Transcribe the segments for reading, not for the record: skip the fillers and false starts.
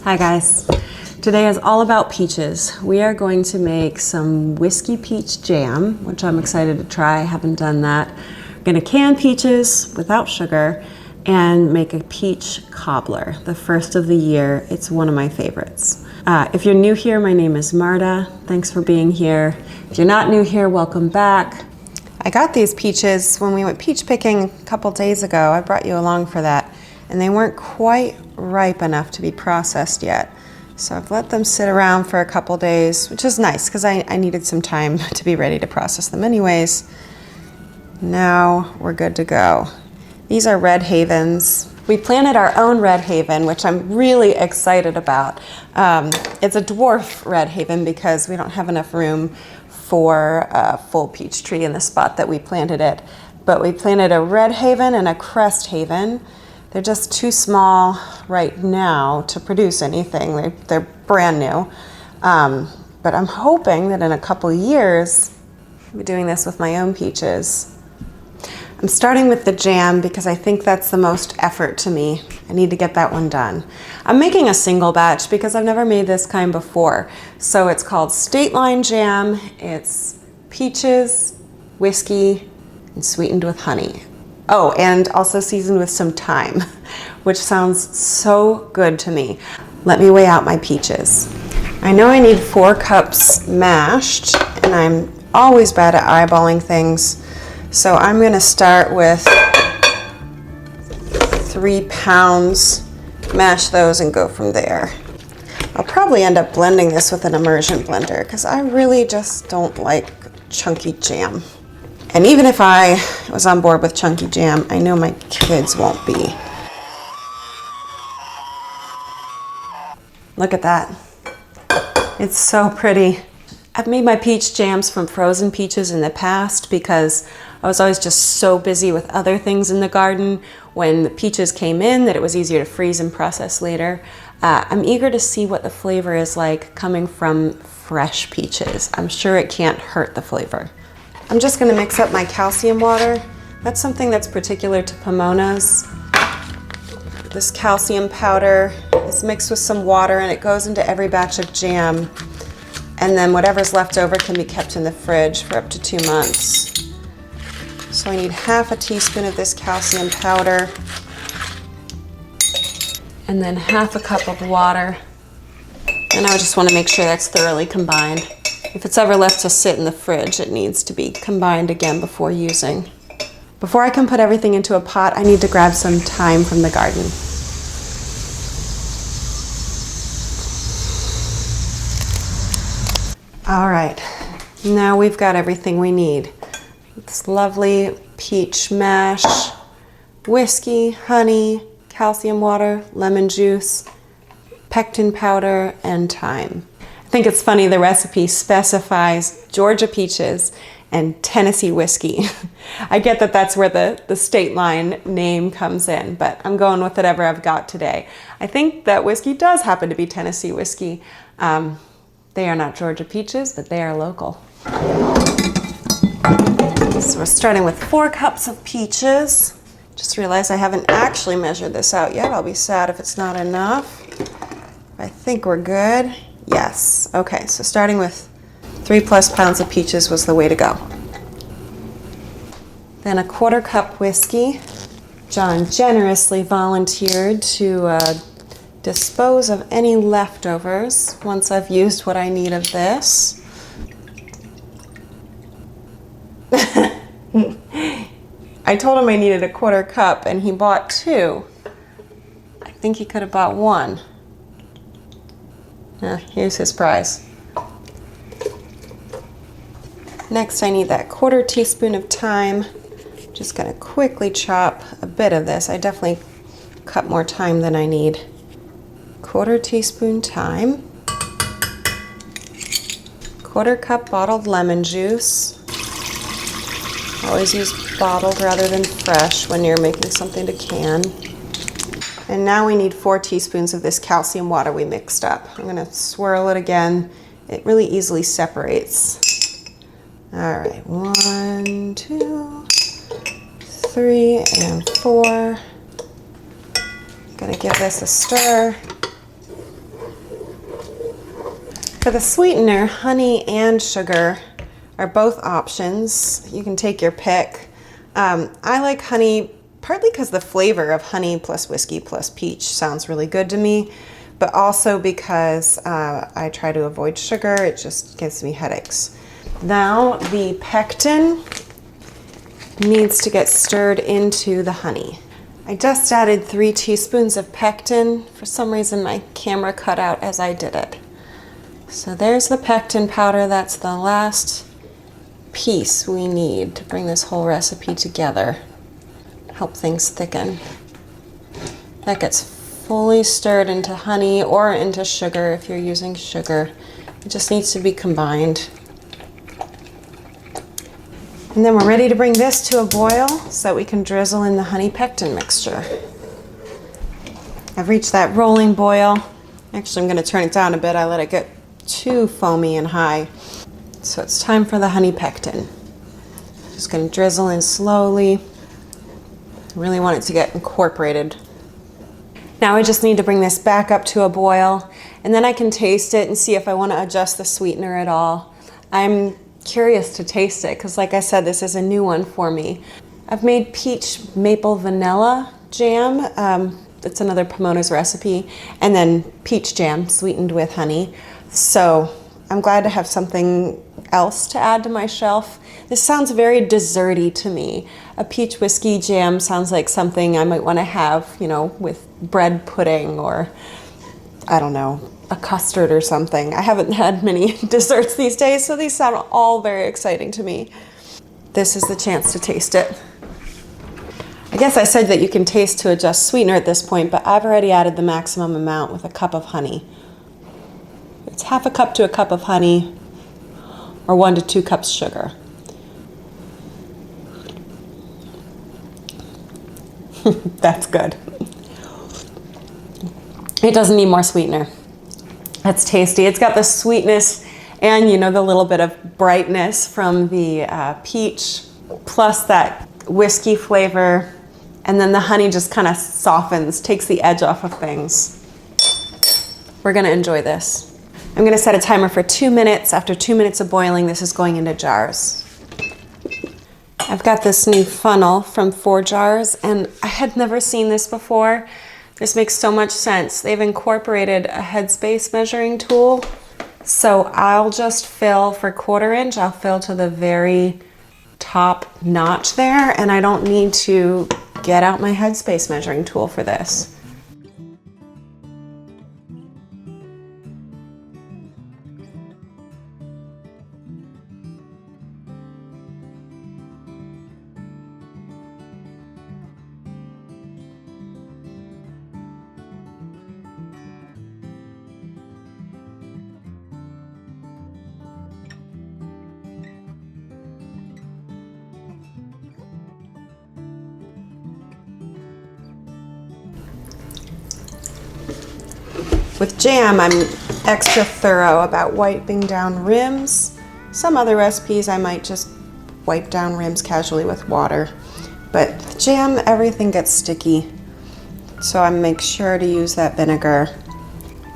Hi guys. Today is all about peaches. We are going to make some whiskey peach jam, which I'm excited to try. I haven't done that. We're gonna can peaches without sugar and make a peach cobbler, the first of the year. It's one of my favorites. If you're new here, my name is Marta. Thanks for being here. If you're not new here, welcome back. I got these peaches when we went peach picking a couple days ago. I brought you along for that, and they weren't quite ripe enough to be processed yet. So I've let them sit around for a couple days, which is nice because I needed some time to be ready to process them anyways. Now we're good to go. These are Red Havens. We planted our own Red Haven, which I'm really excited about. It's a dwarf Red Haven because we don't have enough room for a full peach tree in the spot that we planted it. But we planted a Red Haven and a Crest Haven. They're just too small right now to produce anything. They're brand new. But I'm hoping that in a couple years, I'll be doing this with my own peaches. I'm starting with the jam because I think that's the most effort to me. I need to get that one done. I'm making a single batch because I've never made this kind before. So it's called State Line Jam. It's peaches, whiskey, and sweetened with honey. Oh, and also seasoned with some thyme, which sounds so good to me. Let me weigh out my peaches. I know I need 4 cups mashed, and I'm always bad at eyeballing things. So I'm gonna start with 3 pounds, mash those and go from there. I'll probably end up blending this with an immersion blender because I really just don't like chunky jam. And even if I was on board with chunky jam, I know my kids won't be. Look at that. It's so pretty. I've made my peach jams from frozen peaches in the past because I was always just so busy with other things in the garden when the peaches came in that it was easier to freeze and process later. I'm eager to see what the flavor is like coming from fresh peaches. I'm sure it can't hurt the flavor. I'm just gonna mix up my calcium water. That's something that's particular to Pamonas. This calcium powder is mixed with some water and it goes into every batch of jam. And then whatever's left over can be kept in the fridge for up to 2 months. So I need ½ a teaspoon of this calcium powder and then ½ a cup of water. And I just wanna make sure that's thoroughly combined. If it's ever left to sit in the fridge, it needs to be combined again before using. Before I can put everything into a pot, I need to grab some thyme from the garden. All right, now we've got everything we need. This lovely peach mash, whiskey, honey, calcium water, lemon juice, pectin powder, and thyme. I think it's funny the recipe specifies Georgia peaches and Tennessee whiskey. I get that that's where the state line name comes in, but I'm going with whatever I've got today. I think that whiskey does happen to be Tennessee whiskey. They are not Georgia peaches, but they are local. So we're starting with 4 cups of peaches. Just realized I haven't actually measured this out yet. I'll be sad if it's not enough. I think we're good. Yes, okay, so starting with 3+ pounds of peaches was the way to go. Then a 1/4 cup whiskey. John generously volunteered to dispose of any leftovers once I've used what I need of this. I told him I needed a 1/4 cup and he bought 2. I think he could have bought 1. Here's his prize. Next, I need that 1/4 teaspoon of thyme. Just gonna quickly chop a bit of this. I definitely cut more thyme than I need. 1/4 teaspoon thyme. 1/4 cup bottled lemon juice. Always use bottled rather than fresh when you're making something to can. And now we need 4 teaspoons of this calcium water we mixed up. I'm gonna swirl it again. It really easily separates. All right, 1, 2, 3, and 4. Gonna give this a stir. For the sweetener, honey and sugar are both options. You can take your pick. I like honey partly because the flavor of honey plus whiskey plus peach sounds really good to me, but also because I try to avoid sugar. It just gives me headaches. Now the pectin needs to get stirred into the honey. I just added 3 teaspoons of pectin. For some reason my camera cut out as I did it. So there's the pectin powder. That's the last piece we need to bring this whole recipe together. Help things thicken. That gets fully stirred into honey or into sugar if you're using sugar. It just needs to be combined. And then we're ready to bring this to a boil so that we can drizzle in the honey pectin mixture. I've reached that rolling boil. Actually, I'm going to turn it down a bit. I let it get too foamy and high. So it's time for the honey pectin. Just going to drizzle in slowly. I really want it to get incorporated. Now I just need to bring this back up to a boil, and then I can taste it and see if I want to adjust the sweetener at all. I'm curious to taste it because, like I said, this is a new one for me. I've made peach maple vanilla jam. It's another Pamona's recipe, and then peach jam sweetened with honey. So I'm glad to have something else to add to my shelf. This sounds very desserty to me. A peach whiskey jam sounds like something I might want to have, you know, with bread pudding or, I don't know, a custard or something. I haven't had many desserts these days, so these sound all very exciting to me. This is the chance to taste it. I guess I said that you can taste to adjust sweetener at this point, but I've already added the maximum amount with a cup of honey. It's half a cup to a cup of honey, or 1 to 2 cups sugar. That's good. It doesn't need more sweetener. That's tasty. It's got the sweetness and, you know, the little bit of brightness from the peach, plus that whiskey flavor, and then the honey just kind of softens, takes the edge off of things. We're gonna enjoy this. I'm gonna set a timer for 2 minutes. After 2 minutes of boiling, this is going into jars. I've got this new funnel from 4 Jars, and I had never seen this before. This makes so much sense. They've incorporated a headspace measuring tool. So I'll just fill for 1/4 inch. I'll fill to the very top notch there, and I don't need to get out my headspace measuring tool for this. With jam, I'm extra thorough about wiping down rims. Some other recipes I might just wipe down rims casually with water. But jam, everything gets sticky. So I make sure to use that vinegar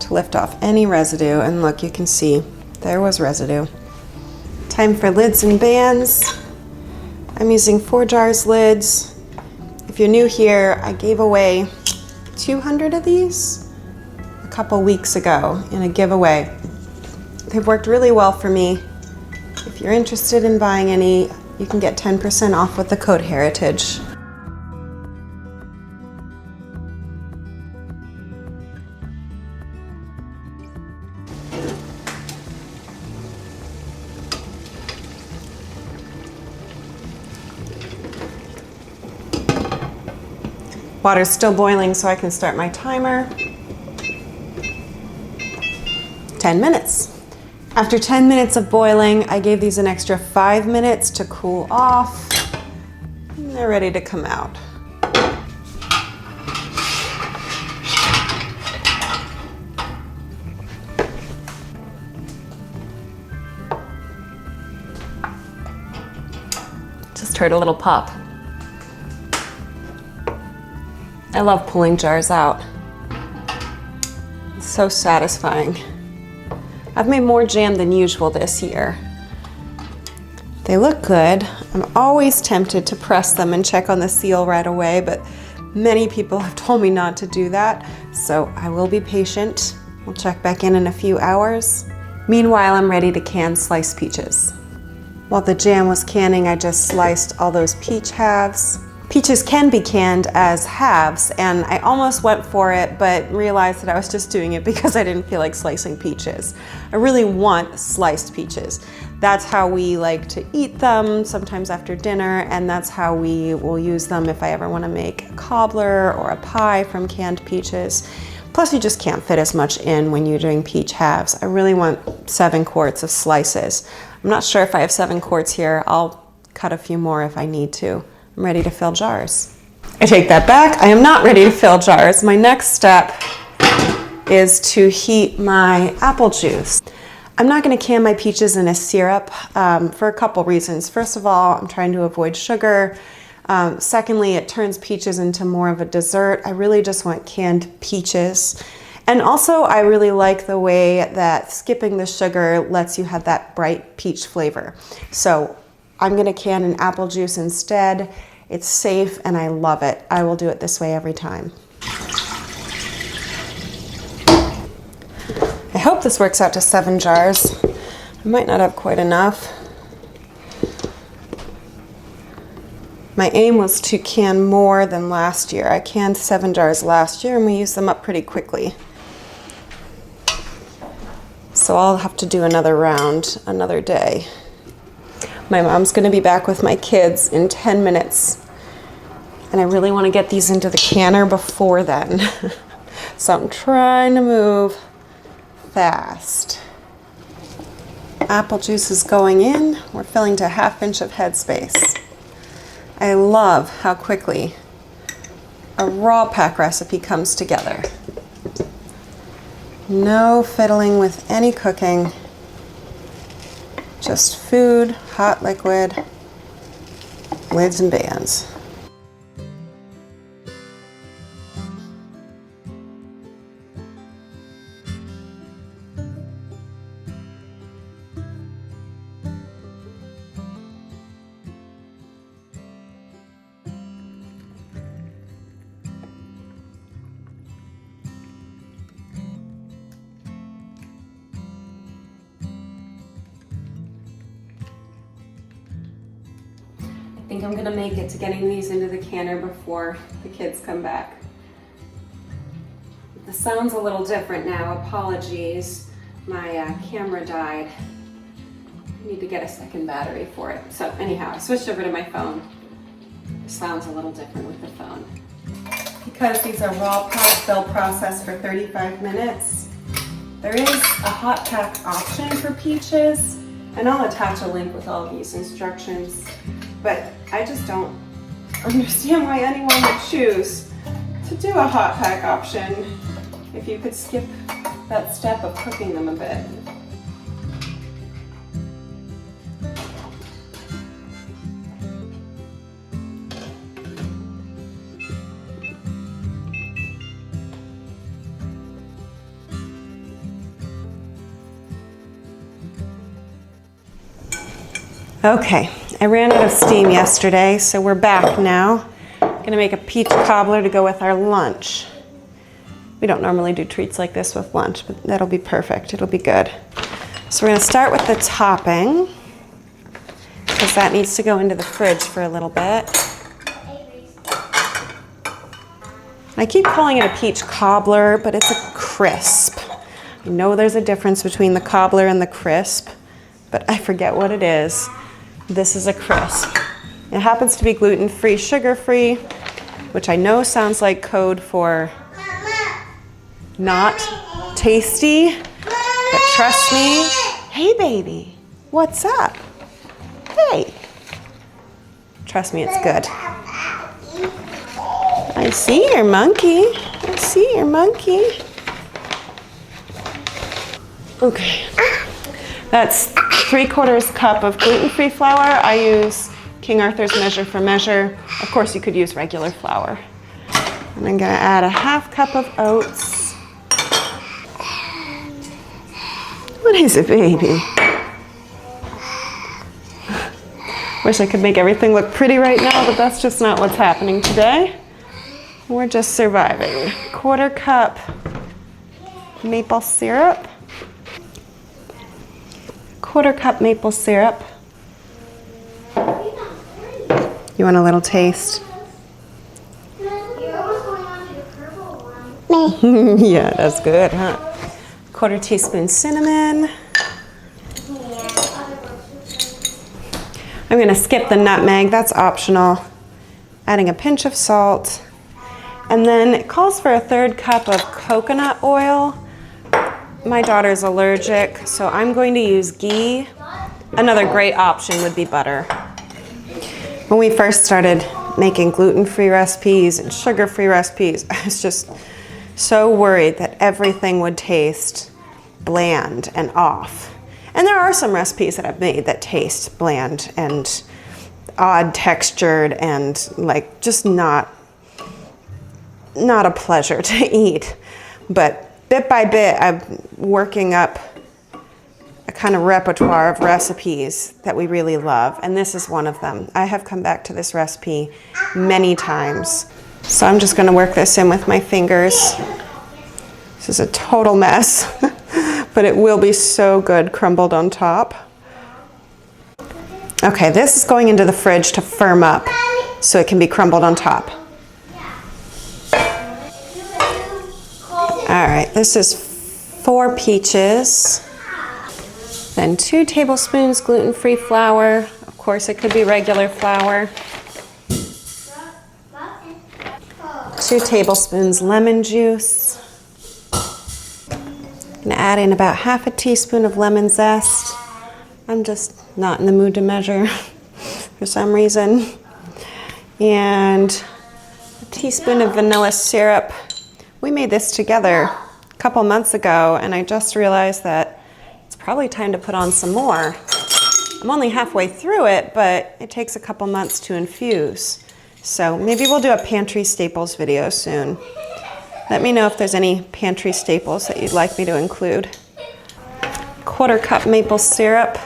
to lift off any residue. And look, you can see there was residue. Time for lids and bands. I'm using 4 Jars lids. If you're new here, I gave away 200 of these a couple weeks ago in a giveaway. They've worked really well for me. If you're interested in buying any, you can get 10% off with the code HERITAGE. Water's still boiling, so I can start my timer. 10 minutes. After 10 minutes of boiling, I gave these an extra 5 minutes to cool off. And they're ready to come out. Just heard a little pop. I love pulling jars out. It's so satisfying. I've made more jam than usual this year. They look good. I'm always tempted to press them and check on the seal right away, but many people have told me not to do that, so I will be patient. We'll check back in a few hours. Meanwhile, I'm ready to can sliced peaches. While the jam was canning, I just sliced all those peach halves. Peaches can be canned as halves, and I almost went for it, but realized that I was just doing it because I didn't feel like slicing peaches. I really want sliced peaches. That's how we like to eat them, sometimes after dinner, and that's how we will use them if I ever want to make a cobbler or a pie from canned peaches. Plus, you just can't fit as much in when you're doing peach halves. I really want 7 quarts of slices. I'm not sure if I have 7 quarts here. I'll cut a few more if I need to. I'm ready to fill jars. I take that back. I am not ready to fill jars. My next step is to heat my apple juice. I'm not going to can my peaches in a syrup for a couple reasons. First of all, I'm trying to avoid sugar. Secondly, it turns peaches into more of a dessert. I really just want canned peaches. And also, I really like the way that skipping the sugar lets you have that bright peach flavor. So I'm going to can an apple juice instead. It's safe and I love it. I will do it this way every time. I hope this works out to 7 jars. I might not have quite enough. My aim was to can more than last year. I canned 7 jars last year and we used them up pretty quickly. So I'll have to do another round another day. My mom's going to be back with my kids in 10 minutes. And I really want to get these into the canner before then. So I'm trying to move fast. Apple juice is going in. We're filling to 1/2 inch of headspace. I love how quickly a raw pack recipe comes together. No fiddling with any cooking. Just food, hot liquid, lids and bands. I think I'm gonna make it to getting these into the canner before the kids come back. The sound's a little different now, apologies. My camera died. I need to get a second battery for it. So anyhow, I switched over to my phone. The sound's a little different with the phone. Because these are raw pack, they'll process for 35 minutes. There is a hot pack option for peaches, and I'll attach a link with all of these instructions. But I just don't understand why anyone would choose to do a hot pack option if you could skip that step of cooking them a bit. Okay, I ran out of steam yesterday, so we're back now. Gonna make a peach cobbler to go with our lunch. We don't normally do treats like this with lunch, but that'll be perfect. It'll be good. So we're gonna start with the topping, because that needs to go into the fridge for a little bit. I keep calling it a peach cobbler, but it's a crisp. I know there's a difference between the cobbler and the crisp, but I forget what it is. This is a crisp. It happens to be gluten-free, sugar-free, which I know sounds like code for not tasty, but trust me. Hey, baby, what's up? Hey. Trust me, it's good. I see your monkey. I see your monkey. Okay. That's 3/4 cup of gluten-free flour. I use King Arthur's measure for measure. Of course, you could use regular flour. And I'm gonna add a 1/2 cup of oats. What is it, baby? Wish I could make everything look pretty right now, but that's just not what's happening today. We're just surviving. 1/4 cup maple syrup. 1/4 cup maple syrup. You want a little taste? Yeah, that's good, huh? 1/4 teaspoon cinnamon. I'm gonna skip the nutmeg, that's optional. Adding a pinch of salt. And then it calls for a 1/3 cup of coconut oil. My daughter's allergic, so I'm going to use ghee. Another great option would be butter. When we first started making gluten-free recipes and sugar-free recipes, I was just so worried that everything would taste bland and off. And there are some recipes that I've made that taste bland and odd textured and like just not a pleasure to eat. But bit by bit, I'm working up a kind of repertoire of recipes that we really love, and this is one of them. I have come back to this recipe many times. So I'm just gonna work this in with my fingers. This is a total mess, but it will be so good crumbled on top. Okay, this is going into the fridge to firm up so it can be crumbled on top. All right, this is 4 peaches, then 2 tablespoons gluten-free flour. Of course, it could be regular flour. 2 tablespoons lemon juice. I'm gonna add in about 1/2 teaspoon of lemon zest. I'm just not in the mood to measure for some reason. And a teaspoon of vanilla syrup. We made this together a couple months ago, and I just realized that it's probably time to put on some more. I'm only halfway through it, but it takes a couple months to infuse. So maybe we'll do a pantry staples video soon. Let me know if there's any pantry staples that you'd like me to include. 1/4 cup maple syrup.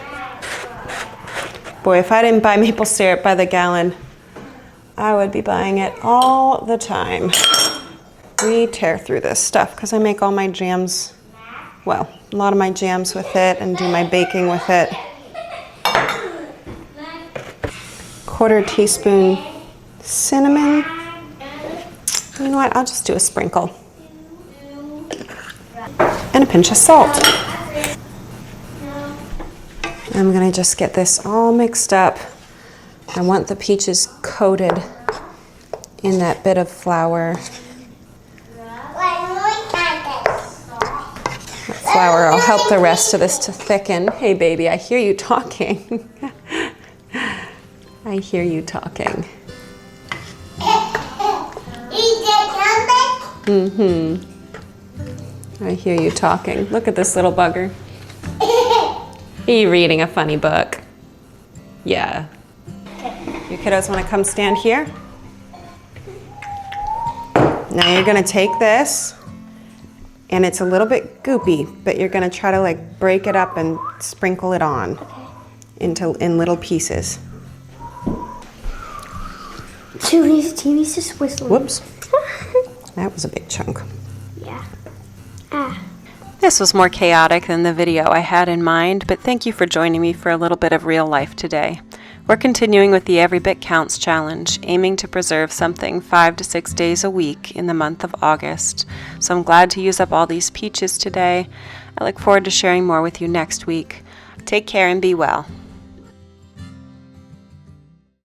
Boy, if I didn't buy maple syrup by the gallon, I would be buying it all the time. We tear through this stuff because I make all my jams, well, a lot of my jams with it and do my baking with it. 1/4 teaspoon cinnamon. You know what, I'll just do a sprinkle. And a pinch of salt. I'm gonna just get this all mixed up. I want the peaches coated in that bit of flour. Flour will help the rest of this to thicken. Hey baby, I hear you talking. I hear you talking. Mm-hmm. I hear you talking. Look at this little bugger. Are you reading a funny book? Yeah. You kiddos want to come stand here? Now you're going to take this, and it's a little bit goopy, but you're going to try to like break it up and sprinkle it on in little pieces. TV's just whistling. Whoops. That was a big chunk. Yeah. This was more chaotic than the video I had in mind, but thank you for joining me for a little bit of real life today. We're continuing with the Every Bit Counts challenge, aiming to preserve something 5 to 6 days a week in the month of August. So I'm glad to use up all these peaches today. I look forward to sharing more with you next week. Take care and be well.